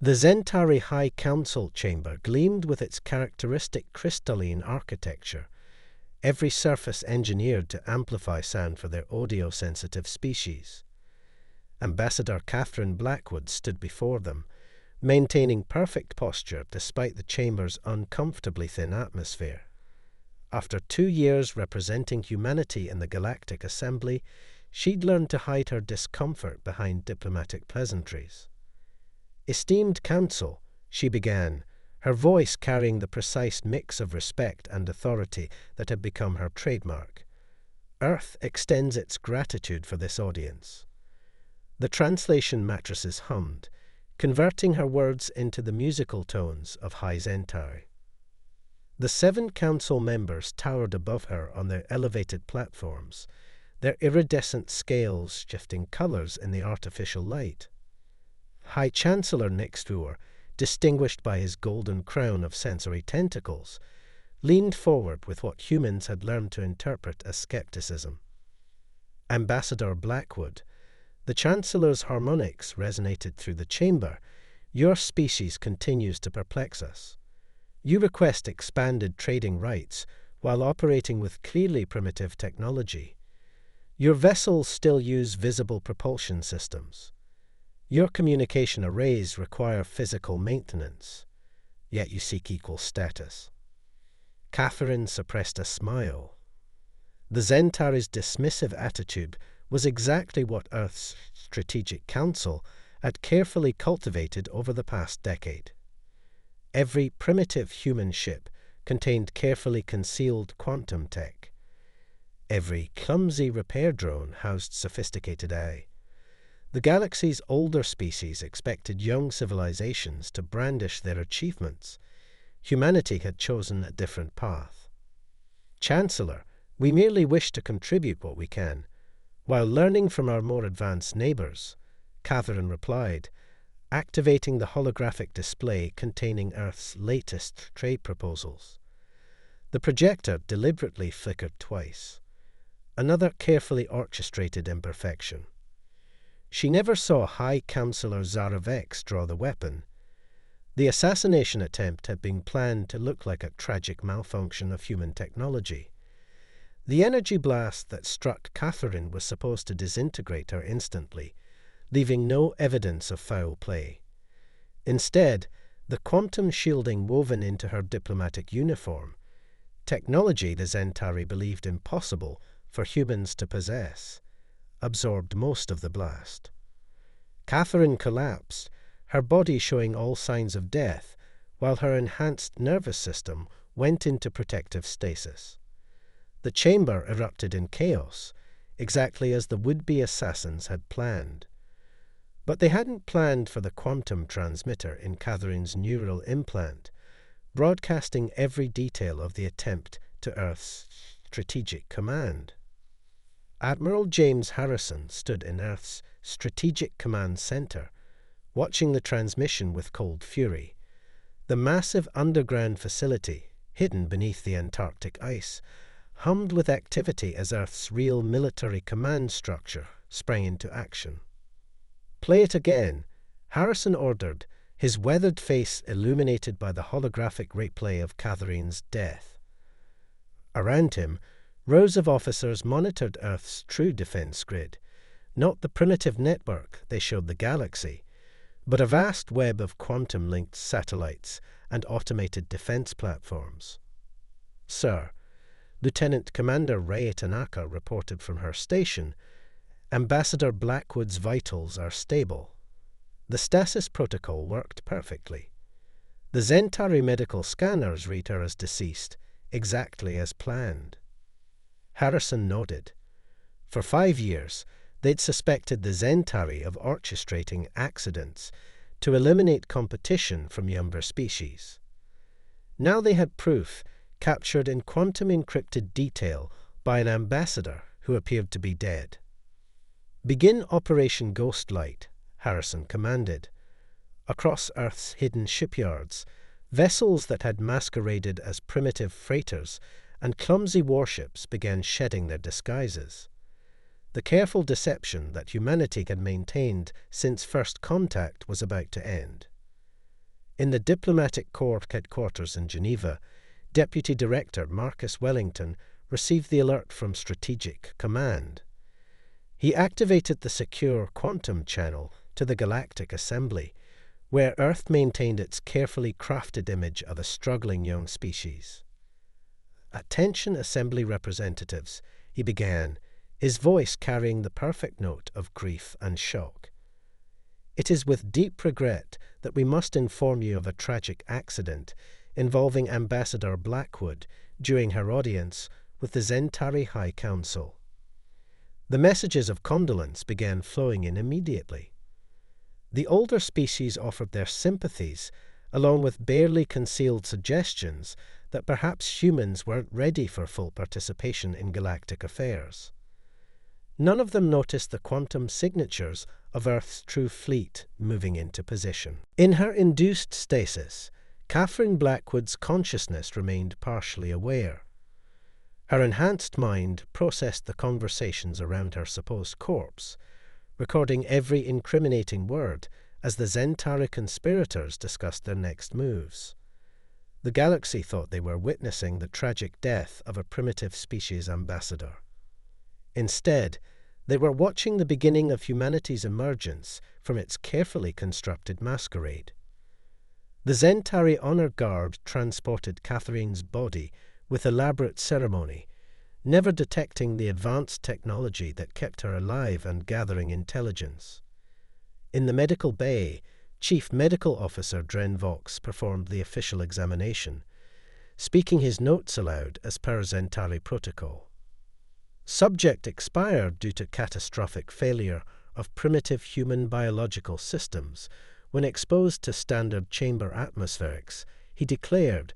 The Zentari High Council chamber gleamed with its characteristic crystalline architecture, every surface engineered to amplify sound for their audio-sensitive species. Ambassador Catherine Blackwood stood before them, maintaining perfect posture despite the chamber's uncomfortably thin atmosphere. After 2 years representing humanity in the Galactic Assembly, she'd learned to hide her discomfort behind diplomatic pleasantries. "Esteemed Council," she began, her voice carrying the precise mix of respect and authority that had become her trademark. "Earth extends its gratitude for this audience." The translation matrices hummed, converting her words into the musical tones of High Zentari. The 7 council members towered above her on their elevated platforms, their iridescent scales shifting colors in the artificial light. High Chancellor Nixtuor, distinguished by his golden crown of sensory tentacles, leaned forward with what humans had learned to interpret as skepticism. Ambassador Blackwood, the Chancellor's harmonics resonated through the chamber. "Your species continues to perplex us. You request expanded trading rights while operating with clearly primitive technology. Your vessels still use visible propulsion systems. Your communication arrays require physical maintenance, yet you seek equal status." Catherine suppressed a smile. The Zentari's dismissive attitude was exactly what Earth's Strategic Council had carefully cultivated over the past decade. Every primitive human ship contained carefully concealed quantum tech. Every clumsy repair drone housed sophisticated AI. The galaxy's older species expected young civilizations to brandish their achievements. Humanity had chosen a different path. "Chancellor, we merely wish to contribute what we can, while learning from our more advanced neighbors," Catherine replied, activating the holographic display containing Earth's latest trade proposals. The projector deliberately flickered twice, another carefully orchestrated imperfection. She never saw High Councillor Zaravex draw the weapon. The assassination attempt had been planned to look like a tragic malfunction of human technology. The energy blast that struck Catherine was supposed to disintegrate her instantly, leaving no evidence of foul play. Instead, the quantum shielding woven into her diplomatic uniform, technology the Zentari believed impossible for humans to possess, absorbed most of the blast. Catherine collapsed, her body showing all signs of death, while her enhanced nervous system went into protective stasis. The chamber erupted in chaos, exactly as the would-be assassins had planned. But they hadn't planned for the quantum transmitter in Catherine's neural implant, broadcasting every detail of the attempt to Earth's strategic command. Admiral James Harrison stood in Earth's Strategic Command Center, watching the transmission with cold fury. The massive underground facility, hidden beneath the Antarctic ice, hummed with activity as Earth's real military command structure sprang into action. "Play it again," Harrison ordered, his weathered face illuminated by the holographic replay of Catherine's death. Around him, rows of officers monitored Earth's true defense grid, not the primitive network they showed the galaxy, but a vast web of quantum-linked satellites and automated defense platforms. "Sir," Lieutenant Commander Ray Tanaka reported from her station, "Ambassador Blackwood's vitals are stable. The stasis protocol worked perfectly. The Zentari medical scanners read her as deceased, exactly as planned." Harrison nodded. For 5 years, they'd suspected the Zentari of orchestrating accidents to eliminate competition from younger species. Now they had proof, captured in quantum-encrypted detail by an ambassador who appeared to be dead. "Begin Operation Ghostlight," Harrison commanded. Across Earth's hidden shipyards, vessels that had masqueraded as primitive freighters and clumsy warships began shedding their disguises. The careful deception that humanity had maintained since first contact was about to end. In the Diplomatic Corps headquarters in Geneva, Deputy Director Marcus Wellington received the alert from Strategic Command. He activated the secure quantum channel to the Galactic Assembly, where Earth maintained its carefully crafted image of a struggling young species. "Attention Assembly representatives," he began, his voice carrying the perfect note of grief and shock. "It is with deep regret that we must inform you of a tragic accident involving Ambassador Blackwood during her audience with the Zentari High Council." The messages of condolence began flowing in immediately. The older species offered their sympathies, along with barely concealed suggestions that perhaps humans weren't ready for full participation in galactic affairs. None of them noticed the quantum signatures of Earth's true fleet moving into position. In her induced stasis, Catherine Blackwood's consciousness remained partially aware. Her enhanced mind processed the conversations around her supposed corpse, recording every incriminating word as the Zentari conspirators discussed their next moves. The galaxy thought they were witnessing the tragic death of a primitive species ambassador. Instead, they were watching the beginning of humanity's emergence from its carefully constructed masquerade. The Zentari honor guard transported Catherine's body with elaborate ceremony, never detecting the advanced technology that kept her alive and gathering intelligence. In the medical bay, Chief Medical Officer Dren Vox performed the official examination, speaking his notes aloud as per Zentari protocol. Subject expired due to catastrophic failure of primitive human biological systems when exposed to standard chamber atmospherics, he declared,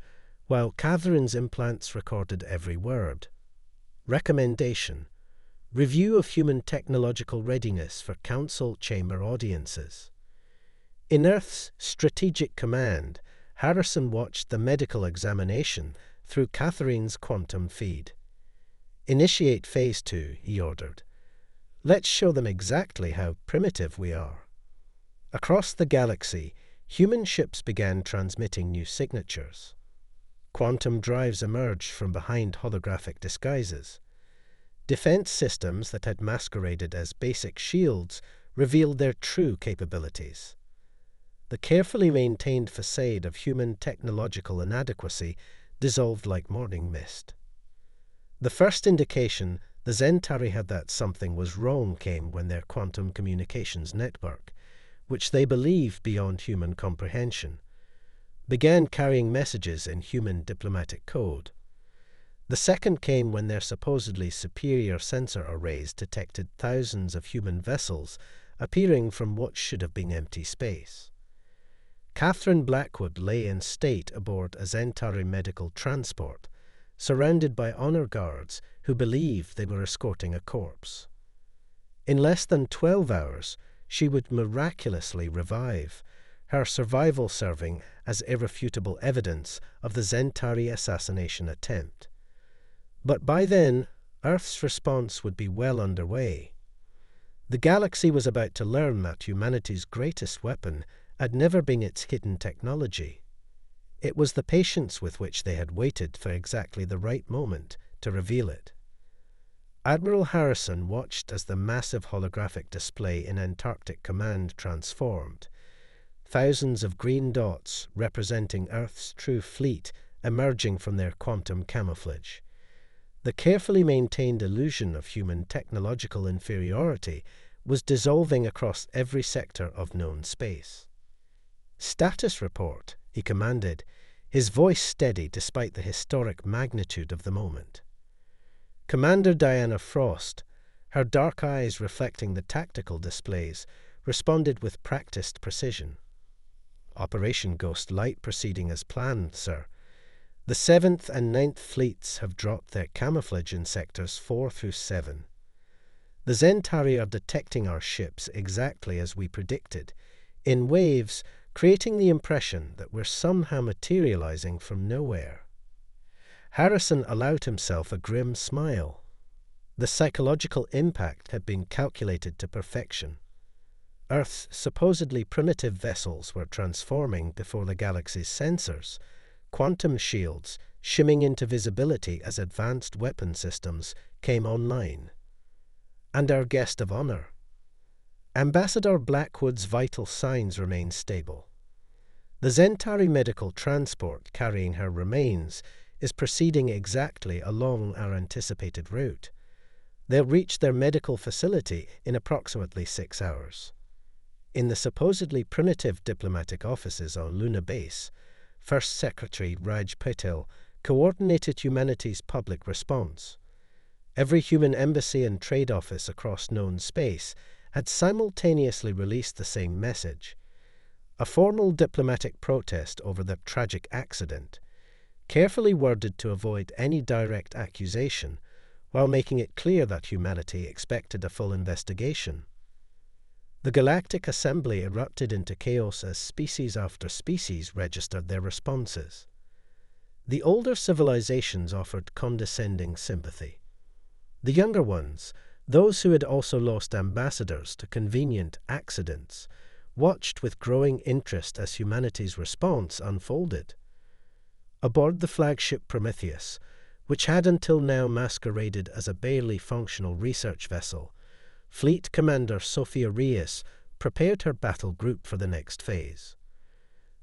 while Catherine's implants recorded every word. Recommendation: review of human technological readiness for council chamber audiences. In Earth's Strategic Command, Harrison watched the medical examination through Catherine's quantum feed. "Initiate Phase 2, he ordered. "Let's show them exactly how primitive we are." Across the galaxy, human ships began transmitting new signatures. Quantum drives emerged from behind holographic disguises. Defense systems that had masqueraded as basic shields revealed their true capabilities. The carefully maintained facade of human technological inadequacy dissolved like morning mist. The first indication the Zentari had that something was wrong came when their quantum communications network, which they believed beyond human comprehension, began carrying messages in human diplomatic code. The second came when their supposedly superior sensor arrays detected thousands of human vessels appearing from what should have been empty space. Catherine Blackwood lay in state aboard a Zentari medical transport, surrounded by honor guards who believed they were escorting a corpse. In less than 12 hours, she would miraculously revive, her survival serving as irrefutable evidence of the Zentari assassination attempt. But by then, Earth's response would be well underway. The galaxy was about to learn that humanity's greatest weapon had never been its hidden technology. It was the patience with which they had waited for exactly the right moment to reveal it. Admiral Harrison watched as the massive holographic display in Antarctic Command transformed. Thousands of green dots representing Earth's true fleet emerging from their quantum camouflage. The carefully maintained illusion of human technological inferiority was dissolving across every sector of known space. "Status report," he commanded, his voice steady despite the historic magnitude of the moment. Commander Diana Frost, her dark eyes reflecting the tactical displays, responded with practiced precision. "Operation Ghost Light proceeding as planned, sir. The 7th and 9th Fleets have dropped their camouflage in sectors 4 through 7. The Zentari are detecting our ships exactly as we predicted, in waves, creating the impression that we're somehow materializing from nowhere." Harrison allowed himself a grim smile. The psychological impact had been calculated to perfection. Earth's supposedly primitive vessels were transforming before the galaxy's sensors, quantum shields shimming into visibility as advanced weapon systems came online. And our guest of honor. Ambassador Blackwood's vital signs remain stable. The Zentari medical transport carrying her remains is proceeding exactly along our anticipated route. They'll reach their medical facility in approximately 6 hours. In the supposedly primitive diplomatic offices on Luna Base, First Secretary Raj Patel coordinated humanity's public response. Every human embassy and trade office across known space had simultaneously released the same message. A formal diplomatic protest over the tragic accident, carefully worded to avoid any direct accusation, while making it clear that humanity expected a full investigation. The Galactic Assembly erupted into chaos as species after species registered their responses. The older civilizations offered condescending sympathy. The younger ones, those who had also lost ambassadors to convenient accidents, watched with growing interest as humanity's response unfolded. Aboard the flagship Prometheus, which had until now masqueraded as a barely functional research vessel, Fleet Commander Sophia Reyes prepared her battle group for the next phase.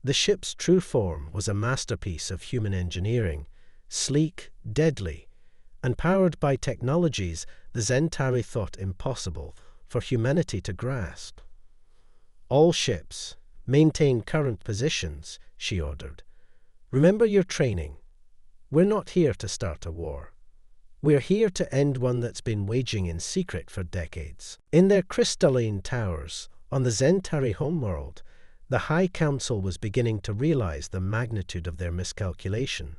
The ship's true form was a masterpiece of human engineering, sleek, deadly, and powered by technologies the Zentari thought impossible for humanity to grasp. All ships, maintain current positions, she ordered. Remember your training. We're not here to start a war. We're here to end one that's been waging in secret for decades. In their crystalline towers, on the Zentari homeworld, the High Council was beginning to realize the magnitude of their miscalculation.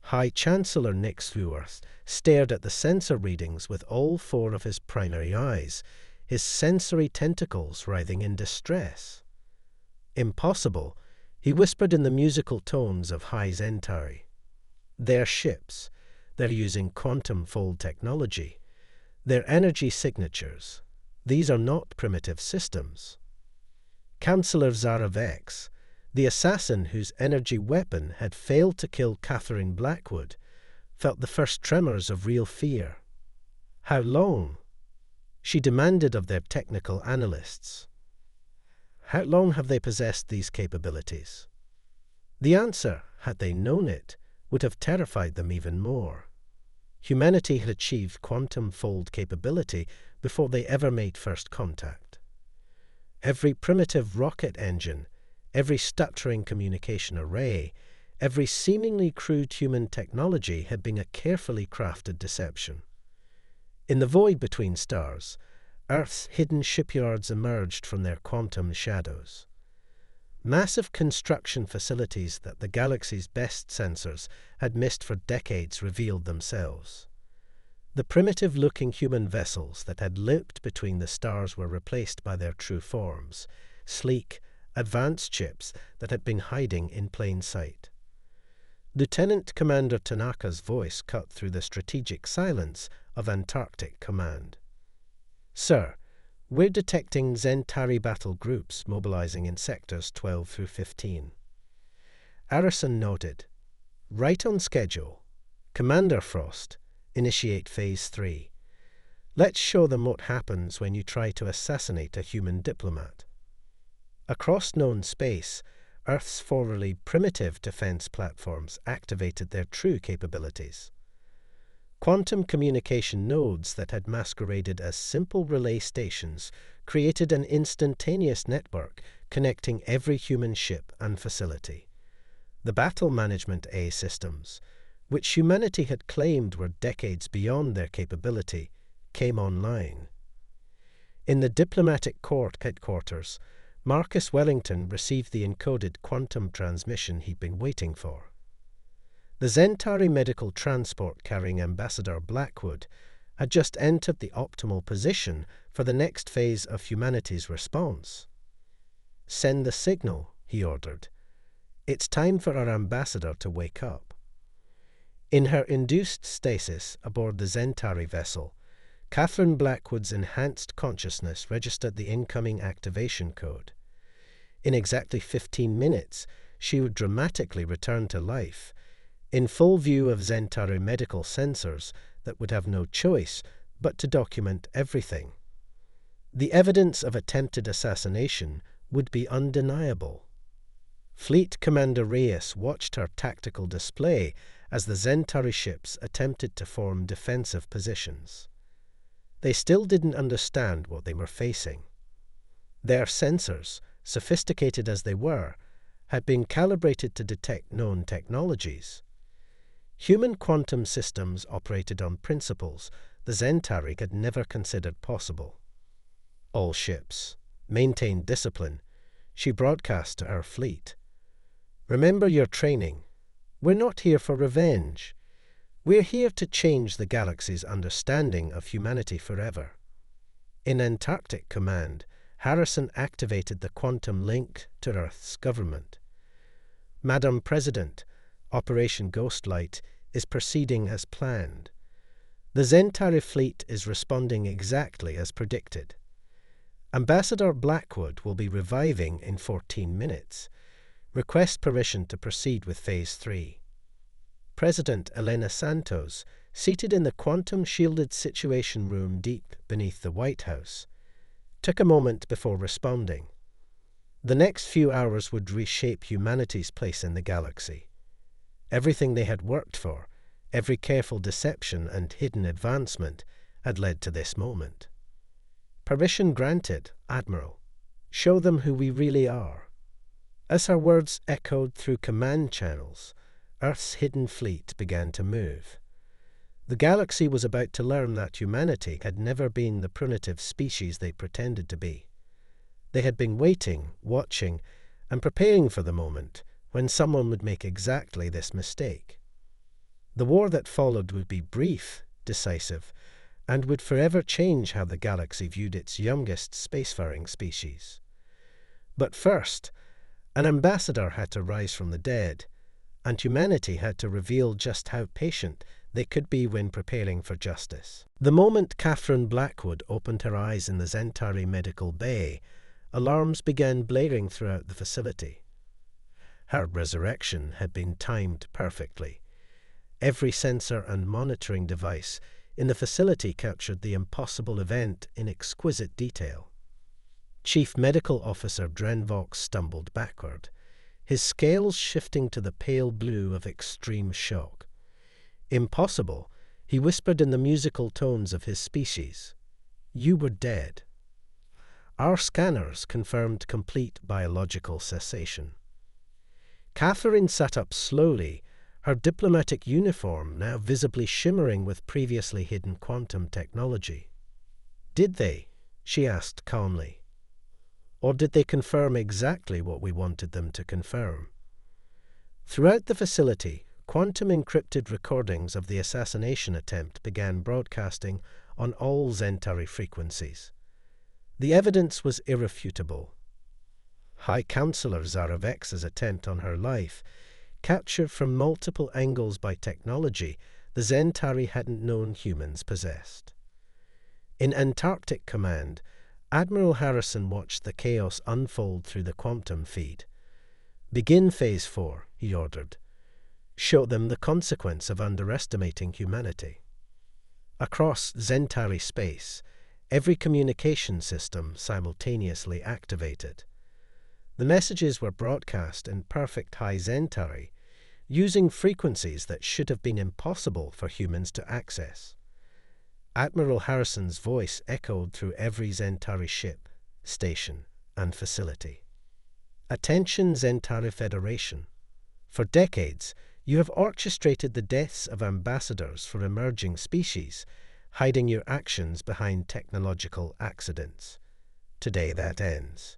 High Chancellor Nick Swarth stared at the sensor readings with all 4 of his primary eyes, his sensory tentacles writhing in distress. Impossible, he whispered in the musical tones of High Zentari. Their ships, they're using quantum fold technology. Their energy signatures, these are not primitive systems. Councillor Zara Vex, the assassin whose energy weapon had failed to kill Catherine Blackwood, felt the first tremors of real fear. How long? She demanded of their technical analysts. How long have they possessed these capabilities? The answer, had they known it, would have terrified them even more. Humanity had achieved quantum fold capability before they ever made first contact. Every primitive rocket engine, every stuttering communication array, every seemingly crude human technology had been a carefully crafted deception. In the void between stars, Earth's hidden shipyards emerged from their quantum shadows. Massive construction facilities that the galaxy's best sensors had missed for decades revealed themselves. The primitive-looking human vessels that had limped between the stars were replaced by their true forms, sleek, advanced ships that had been hiding in plain sight. Lieutenant Commander Tanaka's voice cut through the strategic silence of Antarctic Command. Sir, we're detecting Zentari battle groups mobilizing in sectors 12 through 15. Arison nodded. Right on schedule. Commander Frost, initiate Phase 3. Let's show them what happens when you try to assassinate a human diplomat. Across known space, Earth's formerly primitive defense platforms activated their true capabilities. Quantum communication nodes that had masqueraded as simple relay stations created an instantaneous network connecting every human ship and facility. The battle management A systems, which humanity had claimed were decades beyond their capability, came online. In the diplomatic court headquarters, Marcus Wellington received the encoded quantum transmission he'd been waiting for. The Zentari medical transport carrying Ambassador Blackwood had just entered the optimal position for the next phase of humanity's response. Send the signal, he ordered. It's time for our ambassador to wake up. In her induced stasis aboard the Zentari vessel, Catherine Blackwood's enhanced consciousness registered the incoming activation code. In exactly 15 minutes, she would dramatically return to life, in full view of Zentari medical sensors that would have no choice but to document everything. The evidence of attempted assassination would be undeniable. Fleet Commander Reyes watched her tactical display as the Zentari ships attempted to form defensive positions. They still didn't understand what they were facing. Their sensors, sophisticated as they were, had been calibrated to detect known technologies. Human quantum systems operated on principles the Zentari had never considered possible. All ships, maintain discipline, she broadcast to our fleet. Remember your training. We're not here for revenge. We're here to change the galaxy's understanding of humanity forever. In Antarctic Command, Harrison activated the quantum link to Earth's government. Madam President, Operation Ghostlight is proceeding as planned. The Zentari fleet is responding exactly as predicted. Ambassador Blackwood will be reviving in 14 minutes. Request permission to proceed with Phase 3. President Elena Santos, seated in the quantum-shielded Situation Room deep beneath the White House, took a moment before responding. The next few hours would reshape humanity's place in the galaxy. Everything they had worked for, every careful deception and hidden advancement, had led to this moment. Permission granted, Admiral. Show them who we really are. As her words echoed through command channels, Earth's hidden fleet began to move. The galaxy was about to learn that humanity had never been the primitive species they pretended to be. They had been waiting, watching, and preparing for the moment when someone would make exactly this mistake. The war that followed would be brief, decisive, and would forever change how the galaxy viewed its youngest spacefaring species. But first, an ambassador had to rise from the dead, and humanity had to reveal just how patient they could be when preparing for justice. The moment Catherine Blackwood opened her eyes in the Zentari medical bay, alarms began blaring throughout the facility. Her resurrection had been timed perfectly. Every sensor and monitoring device in the facility captured the impossible event in exquisite detail. Chief Medical Officer Drenvox stumbled backward, his scales shifting to the pale blue of extreme shock. Impossible, he whispered in the musical tones of his species. You were dead. Our scanners confirmed complete biological cessation. Catherine sat up slowly, her diplomatic uniform now visibly shimmering with previously hidden quantum technology. Did they? She asked calmly. Or did they confirm exactly what we wanted them to confirm? Throughout the facility, quantum-encrypted recordings of the assassination attempt began broadcasting on all Zentari frequencies. The evidence was irrefutable. High Counselor Zaravex's attempt on her life, captured from multiple angles by technology the Zentari hadn't known humans possessed. In Antarctic Command, Admiral Harrison watched the chaos unfold through the quantum feed. Begin Phase 4, he ordered. Show them the consequence of underestimating humanity. Across Zentari space, every communication system simultaneously activated. The messages were broadcast in perfect high Zentari, using frequencies that should have been impossible for humans to access. Admiral Harrison's voice echoed through every Zentari ship, station, and facility. Attention Zentari Federation. For decades, you have orchestrated the deaths of ambassadors for emerging species, hiding your actions behind technological accidents. Today that ends.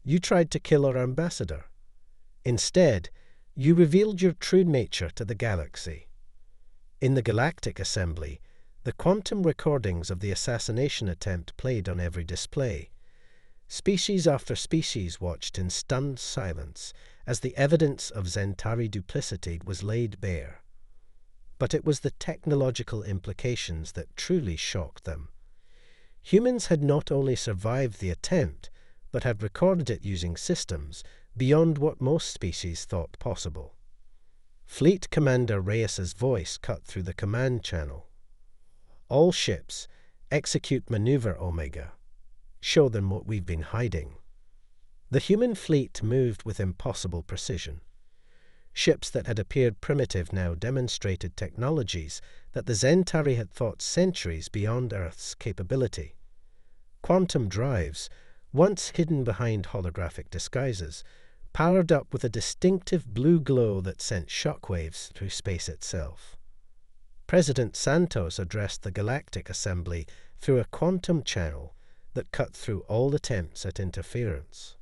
You tried to kill our ambassador. Instead, you revealed your true nature to the galaxy. In the Galactic Assembly, the quantum recordings of the assassination attempt played on every display. Species after species watched in stunned silence as the evidence of Zentari duplicity was laid bare. But it was the technological implications that truly shocked them. Humans had not only survived the attempt, but had recorded it using systems beyond what most species thought possible. Fleet Commander Reyes's voice cut through the command channel. "All ships, execute Maneuver Omega. Show them what we've been hiding." The human fleet moved with impossible precision. Ships that had appeared primitive now demonstrated technologies that the Zentari had thought centuries beyond Earth's capability. Quantum drives, once hidden behind holographic disguises, powered up with a distinctive blue glow that sent shockwaves through space itself. President Santos addressed the Galactic Assembly through a quantum channel that cut through all attempts at interference.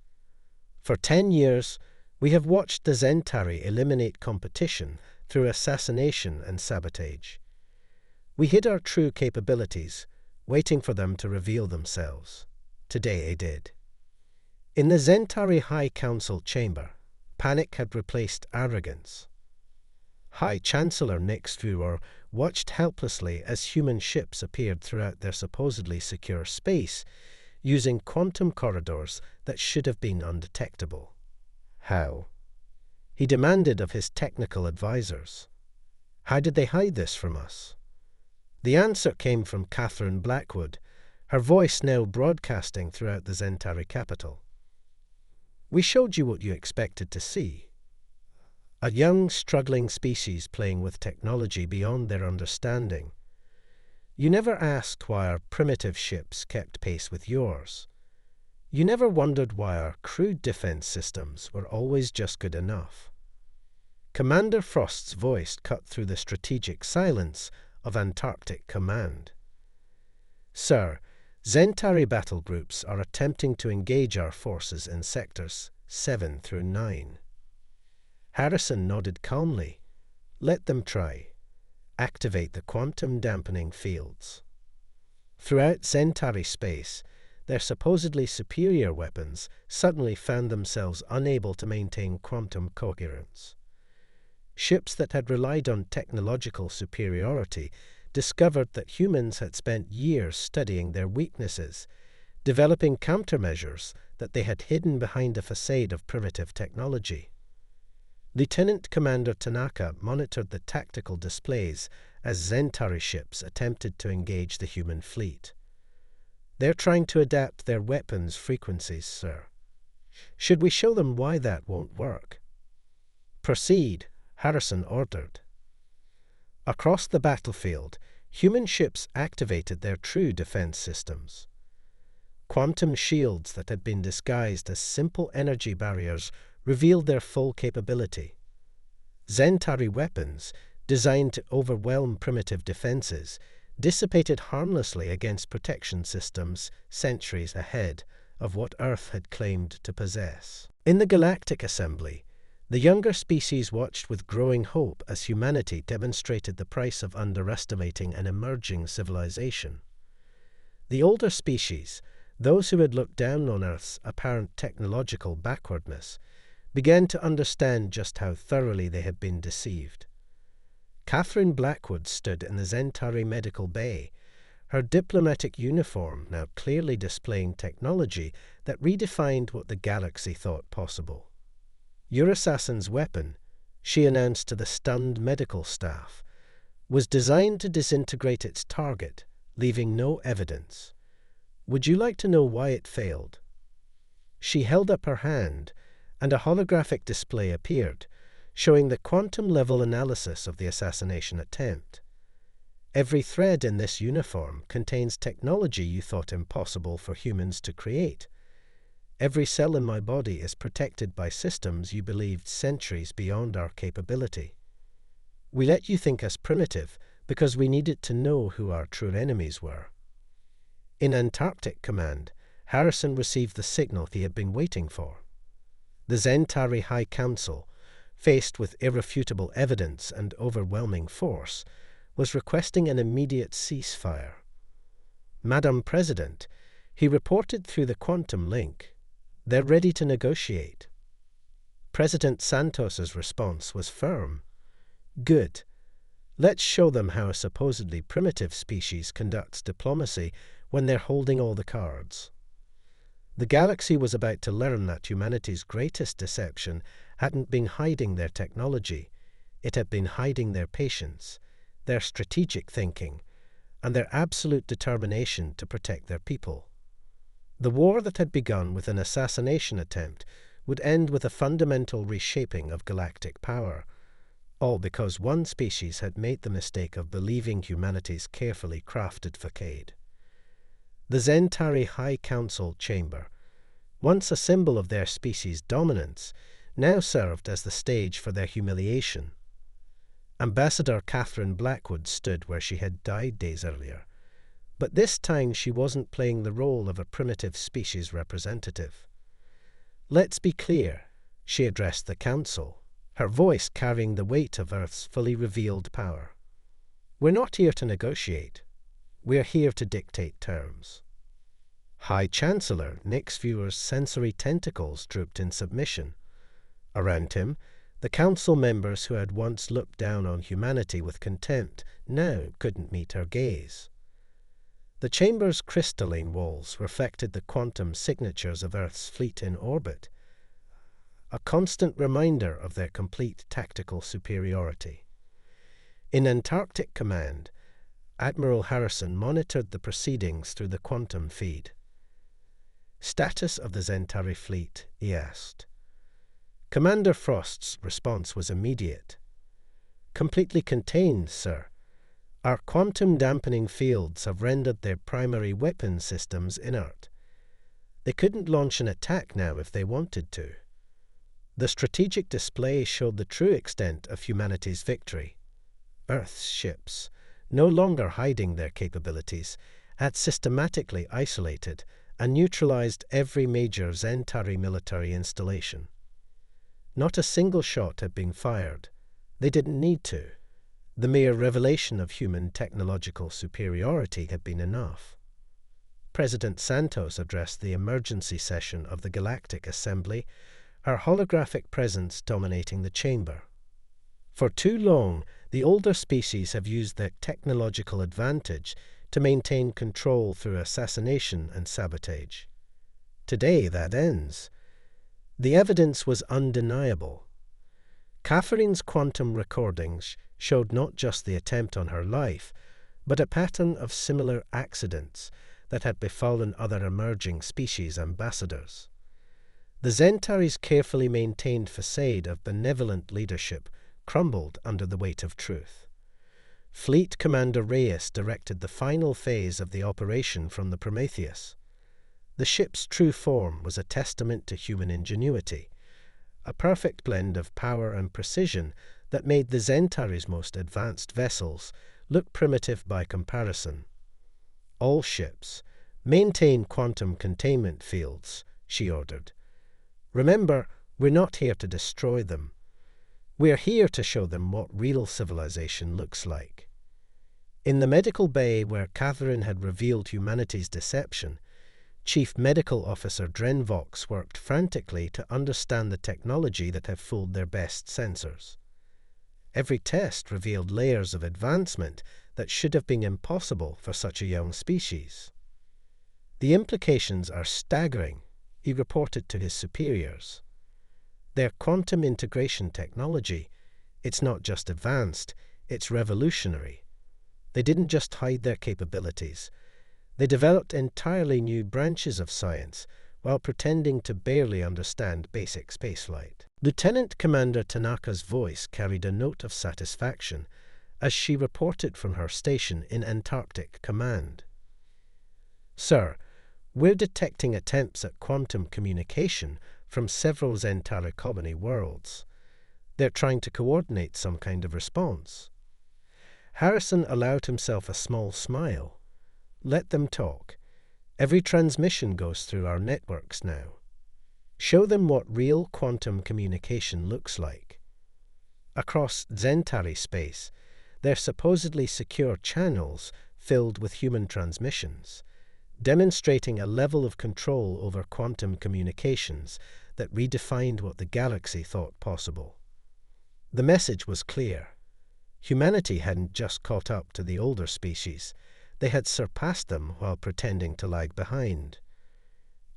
For 10 years, we have watched the Zentari eliminate competition through assassination and sabotage. We hid our true capabilities, waiting for them to reveal themselves. Today they did. In the Zentari High Council chamber, panic had replaced arrogance. High Chancellor Nix Vuor watched helplessly as human ships appeared throughout their supposedly secure space, using quantum corridors that should have been undetectable. How? He demanded of his technical advisors. How did they hide this from us? The answer came from Catherine Blackwood, her voice now broadcasting throughout the Zentari capital. "We showed you what you expected to see. A young, struggling species playing with technology beyond their understanding. You never asked why our primitive ships kept pace with yours. You never wondered why our crude defense systems were always just good enough." Commander Frost's voice cut through the strategic silence of Antarctic Command. "Sir, Zentari battle groups are attempting to engage our forces in sectors 7 through 9. Harrison nodded calmly. "Let them try. Activate the quantum dampening fields." Throughout Zentari space, their supposedly superior weapons suddenly found themselves unable to maintain quantum coherence. Ships that had relied on technological superiority discovered that humans had spent years studying their weaknesses, developing countermeasures that they had hidden behind a facade of primitive technology. Lieutenant Commander Tanaka monitored the tactical displays as Zentari ships attempted to engage the human fleet. "They're trying to adapt their weapons' frequencies, sir. Should we show them why that won't work?" "Proceed," Harrison ordered. Across the battlefield, human ships activated their true defense systems. Quantum shields that had been disguised as simple energy barriers revealed their full capability. Zentari weapons, designed to overwhelm primitive defenses, dissipated harmlessly against protection systems centuries ahead of what Earth had claimed to possess. In the Galactic Assembly, the younger species watched with growing hope as humanity demonstrated the price of underestimating an emerging civilization. The older species, those who had looked down on Earth's apparent technological backwardness, began to understand just how thoroughly they had been deceived. Catherine Blackwood stood in the Zentari Medical Bay, her diplomatic uniform now clearly displaying technology that redefined what the galaxy thought possible. "Your assassin's weapon," she announced to the stunned medical staff, "was designed to disintegrate its target, leaving no evidence. Would you like to know why it failed?" She held up her hand, and a holographic display appeared, showing the quantum-level analysis of the assassination attempt. "Every thread in this uniform contains technology you thought impossible for humans to create. Every cell in my body is protected by systems you believed centuries beyond our capability. We let you think us primitive because we needed to know who our true enemies were." In Antarctic Command, Harrison received the signal he had been waiting for. The Zentari High Council, faced with irrefutable evidence and overwhelming force, was requesting an immediate ceasefire. "Madam President," he reported through the quantum link, "they're ready to negotiate." President Santos's response was firm. "Good. Let's show them how a supposedly primitive species conducts diplomacy when they're holding all the cards. The galaxy was about to learn that humanity's greatest deception hadn't been hiding their technology, it had been hiding their patience, their strategic thinking, and their absolute determination to protect their people. The war that had begun with an assassination attempt would end with a fundamental reshaping of galactic power, all because one species had made the mistake of believing humanity's carefully crafted facade. The Zentari High Council chamber, once a symbol of their species' dominance, now served as the stage for their humiliation. Ambassador Catherine Blackwood stood where she had died days earlier, but this time she wasn't playing the role of a primitive species representative. "Let's be clear," she addressed the council, her voice carrying the weight of Earth's fully revealed power. "We're not here to negotiate. We're here to dictate terms." High Chancellor Nyx Viewer's sensory tentacles drooped in submission. Around him, the council members who had once looked down on humanity with contempt now couldn't meet her gaze. The chamber's crystalline walls reflected the quantum signatures of Earth's fleet in orbit, a constant reminder of their complete tactical superiority. In Antarctic Command, Admiral Harrison monitored the proceedings through the quantum feed. "Status of the Zentari fleet?" he asked. Commander Frost's response was immediate. "Completely contained, sir. Our quantum dampening fields have rendered their primary weapon systems inert. They couldn't launch an attack now if they wanted to." The strategic display showed the true extent of humanity's victory. Earth's ships, no longer hiding their capabilities, had systematically isolated and neutralized every major Zentari military installation. Not a single shot had been fired. They didn't need to. The mere revelation of human technological superiority had been enough. President Santos addressed the emergency session of the Galactic Assembly, her holographic presence dominating the chamber. "For too long, the older species have used their technological advantage to maintain control through assassination and sabotage. Today that ends. The evidence was undeniable. Catherine's quantum recordings showed not just the attempt on her life, but a pattern of similar accidents that had befallen other emerging species ambassadors. The Zentari's carefully maintained facade of benevolent leadership crumbled under the weight of truth. Fleet Commander Reyes directed the final phase of the operation from the Prometheus. The ship's true form was a testament to human ingenuity, a perfect blend of power and precision that made the Zentari's most advanced vessels look primitive by comparison. "All ships, maintain quantum containment fields," she ordered. "Remember, we're not here to destroy them. We're here to show them what real civilization looks like." In the medical bay where Catherine had revealed humanity's deception, Chief Medical Officer Drenvox worked frantically to understand the technology that had fooled their best sensors. Every test revealed layers of advancement that should have been impossible for such a young species. "The implications are staggering," he reported to his superiors. "Their quantum integration technology, it's not just advanced, it's revolutionary. They didn't just hide their capabilities. They developed entirely new branches of science while pretending to barely understand basic spaceflight." Lieutenant Commander Tanaka's voice carried a note of satisfaction as she reported from her station in Antarctic Command. "Sir, we're detecting attempts at quantum communication from several Zentari colony worlds. They're trying to coordinate some kind of response." Harrison allowed himself a small smile. "Let them talk. Every transmission goes through our networks now. Show them what real quantum communication looks like. Across Zentari space, they're supposedly secure channels filled with human transmissions, demonstrating a level of control over quantum communications that redefined what the galaxy thought possible." The message was clear. Humanity hadn't just caught up to the older species. they had surpassed them while pretending to lag behind.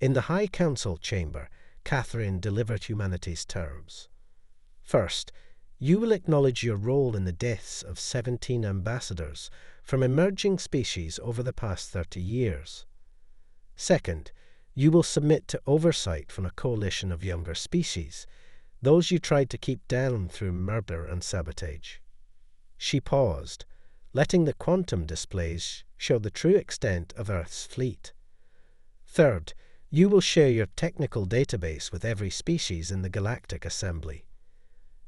In the High Council chamber, Catherine delivered humanity's terms. First, you will acknowledge your role in the deaths of 17 ambassadors from emerging species over the past 30 years. Second, you will submit to oversight from a coalition of younger species, those you tried to keep down through murder and sabotage. She paused, letting the quantum displays show the true extent of Earth's fleet. Third, you will share your technical database with every species in the Galactic Assembly.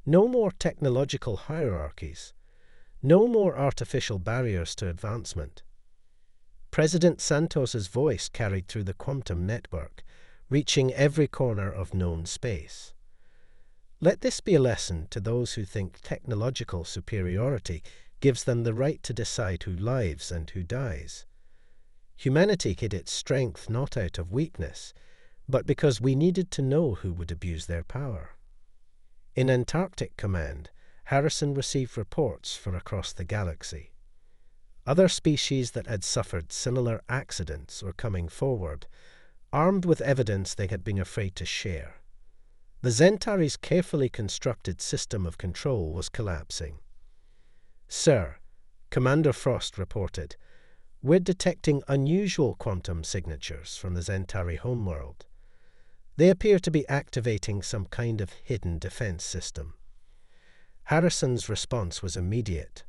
No more technological hierarchies. No more artificial barriers to advancement. President Santos's voice carried through the quantum network, reaching every corner of known space. Let this be a lesson to those who think technological superiority gives them the right to decide who lives and who dies. Humanity hid its strength not out of weakness, but because we needed to know who would abuse their power. In Antarctic Command, Harrison received reports from across the galaxy. Other species that had suffered similar accidents were coming forward, armed with evidence they had been afraid to share. The Zentaри's carefully constructed system of control was collapsing. "Sir," Commander Frost reported, "we're detecting unusual quantum signatures from the Zentari homeworld. They appear to be activating some kind of hidden defense system." Harrison's response was immediate.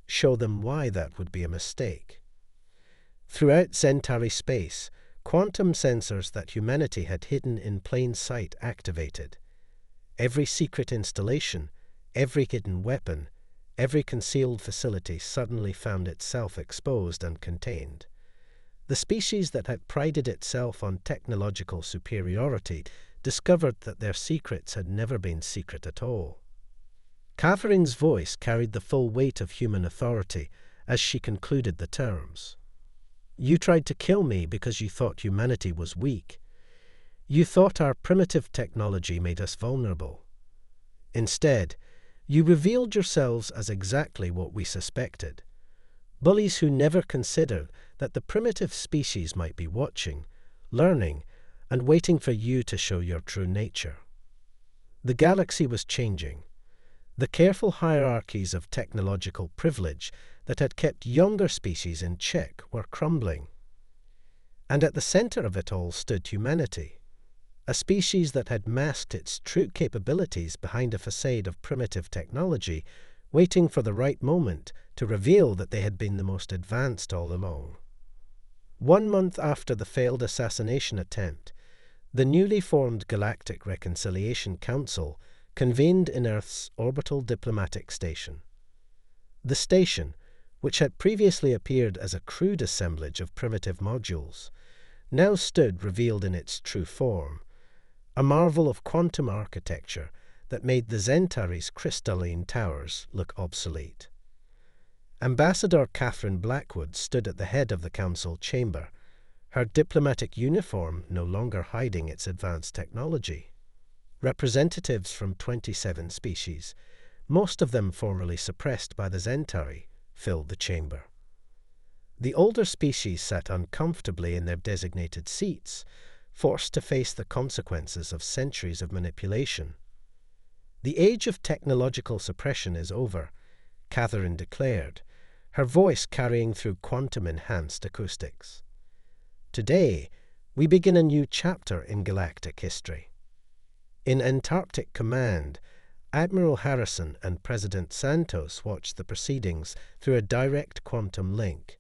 Show them why that would be a mistake. Throughout Zentari space, quantum sensors that humanity had hidden in plain sight activated. Every secret installation, every hidden weapon, every concealed facility suddenly found itself exposed and contained. The species that had prided itself on technological superiority discovered that their secrets had never been secret at all. Catherine's voice carried the full weight of human authority as she concluded the terms. "You tried to kill me because you thought humanity was weak. You thought our primitive technology made us vulnerable. Instead, you revealed yourselves as exactly what we suspected. Bullies who never considered that the primitive species might be watching, learning, and waiting for you to show your true nature." The galaxy was changing. The careful hierarchies of technological privilege that had kept younger species in check were crumbling. And at the center of it all stood humanity, a species that had masked its true capabilities behind a facade of primitive technology, waiting for the right moment to reveal that they had been the most advanced all along. 1 month after the failed assassination attempt, the newly formed Galactic Reconciliation Council convened in Earth's orbital diplomatic station. The station, which had previously appeared as a crude assemblage of primitive modules, now stood revealed in its true form, a marvel of quantum architecture that made the Zentari's crystalline towers look obsolete. Ambassador Catherine Blackwood stood at the head of the council chamber, her diplomatic uniform no longer hiding its advanced technology. Representatives from 27 species, most of them formerly suppressed by the Zentari, filled the chamber. The older species sat uncomfortably in their designated seats, forced to face the consequences of centuries of manipulation. "The age of technological suppression is over," Catherine declared, her voice carrying through quantum-enhanced acoustics. "Today, we begin a new chapter in galactic history." In Antarctic Command, Admiral Harrison and President Santos watched the proceedings through a direct quantum link.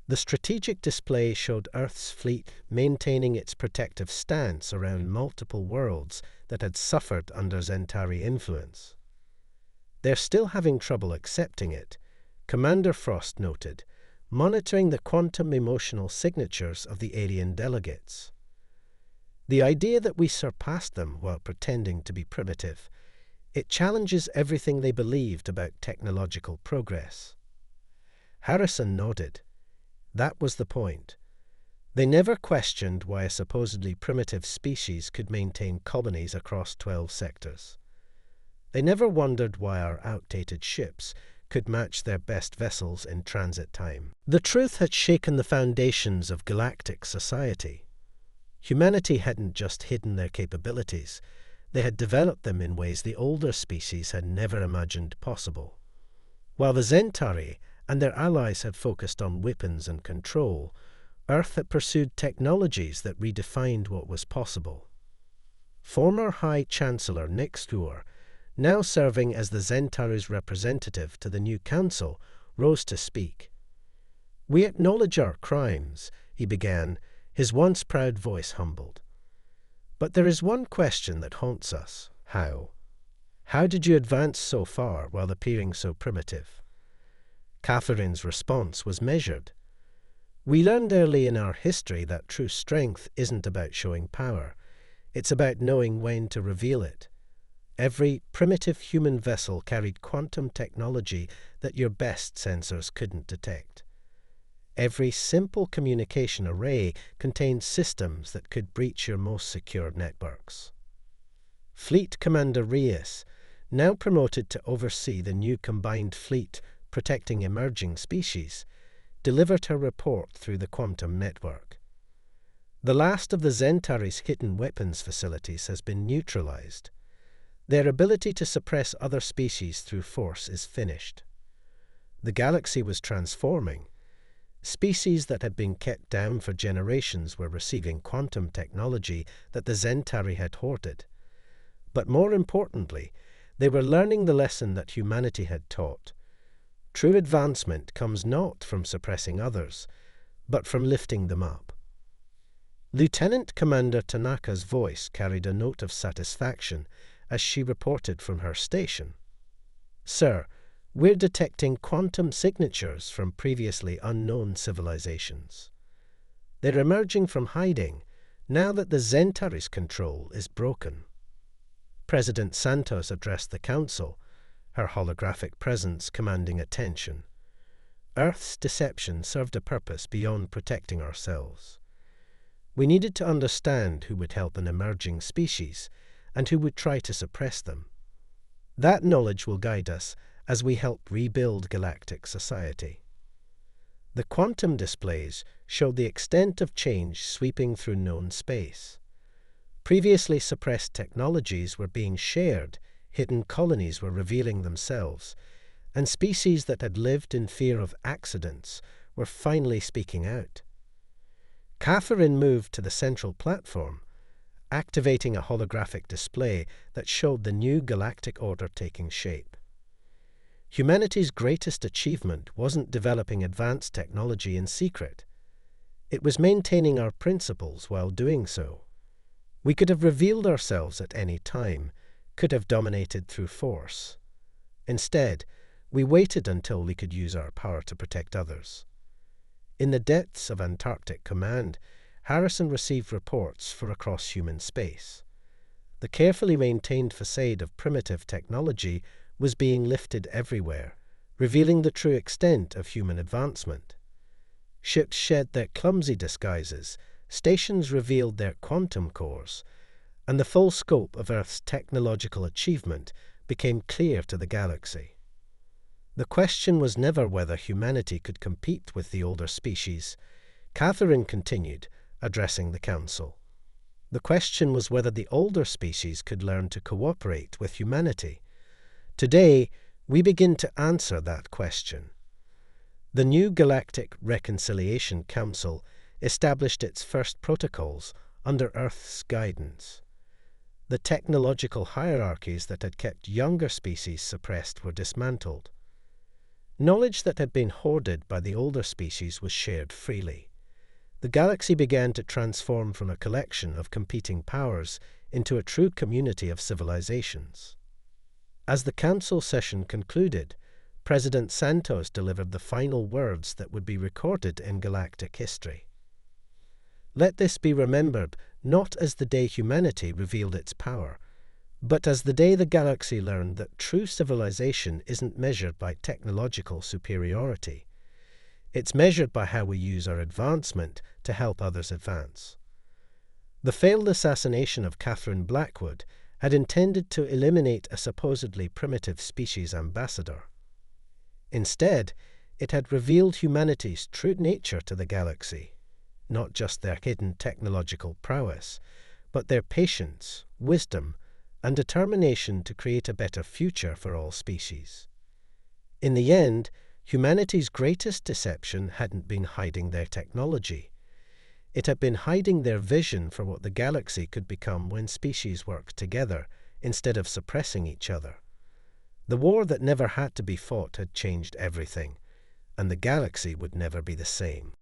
The strategic display showed Earth's fleet maintaining its protective stance around multiple worlds that had suffered under Zentari influence. "They're still having trouble accepting it," Commander Frost noted, monitoring the quantum emotional signatures of the alien delegates. "The idea that we surpassed them while pretending to be primitive, it challenges everything they believed about technological progress." Harrison nodded. That was the point. They never questioned why a supposedly primitive species could maintain colonies across 12 sectors. They never wondered why our outdated ships could match their best vessels in transit time. The truth had shaken the foundations of galactic society. Humanity hadn't just hidden their capabilities, they had developed them in ways the older species had never imagined possible. While the Zentari and their allies had focused on weapons and control, Earth had pursued technologies that redefined what was possible. Former High Chancellor Nixtur, now serving as the Zentari's representative to the new council, rose to speak. "We acknowledge our crimes," he began, his once proud voice humbled. "But there is one question that haunts us. How? How did you advance so far while appearing so primitive?" Catherine's response was measured. "We learned early in our history that true strength isn't about showing power. It's about knowing when to reveal it. Every primitive human vessel carried quantum technology that your best sensors couldn't detect. Every simple communication array contained systems that could breach your most secure networks." Fleet Commander Reyes, now promoted to oversee the new combined fleet protecting emerging species, delivered her report through the quantum network. "The last of the Zentari's hidden weapons facilities has been neutralized. Their ability to suppress other species through force is finished. The galaxy was transforming. Species that had been kept down for generations were receiving quantum technology that the Zentari had hoarded. But more importantly, they were learning the lesson that humanity had taught. True advancement comes not from suppressing others, but from lifting them up." Lieutenant Commander Tanaka's voice carried a note of satisfaction as she reported from her station. "Sir, we're detecting quantum signatures from previously unknown civilizations. They're emerging from hiding now that the Zentari's control is broken." President Santos addressed the council, her holographic presence commanding attention. Earth's deception served a purpose beyond protecting ourselves. We needed to understand who would help an emerging species and who would try to suppress them. That knowledge will guide us as we help rebuild galactic society. The quantum displays showed the extent of change sweeping through known space. Previously suppressed technologies were being shared, hidden colonies were revealing themselves, and species that had lived in fear of accidents were finally speaking out. Catherine moved to the central platform, activating a holographic display that showed the new galactic order taking shape. Humanity's greatest achievement wasn't developing advanced technology in secret. It was maintaining our principles while doing so. We could have revealed ourselves at any time, could have dominated through force. Instead, we waited until we could use our power to protect others. In the depths of Antarctic Command, Harrison received reports for across human space. The carefully maintained facade of primitive technology was being lifted everywhere, revealing the true extent of human advancement. Ships shed their clumsy disguises, stations revealed their quantum cores, and the full scope of Earth's technological achievement became clear to the galaxy. The question was never whether humanity could compete with the older species. Catherine continued, addressing the council. The question was whether the older species could learn to cooperate with humanity. Today, we begin to answer that question. The new Galactic Reconciliation Council established its first protocols under Earth's guidance. The technological hierarchies that had kept younger species suppressed were dismantled. Knowledge that had been hoarded by the older species was shared freely. The galaxy began to transform from a collection of competing powers into a true community of civilizations. As the council session concluded, President Santos delivered the final words that would be recorded in galactic history. Let this be remembered not as the day humanity revealed its power, but as the day the galaxy learned that true civilization isn't measured by technological superiority. It's measured by how we use our advancement to help others advance. The failed assassination of Catherine Blackwood had intended to eliminate a supposedly primitive species ambassador. Instead, it had revealed humanity's true nature to the galaxy, not just their hidden technological prowess, but their patience, wisdom, and determination to create a better future for all species. In the end, humanity's greatest deception hadn't been hiding their technology. It had been hiding their vision for what the galaxy could become when species worked together, instead of suppressing each other. The war that never had to be fought had changed everything, and the galaxy would never be the same.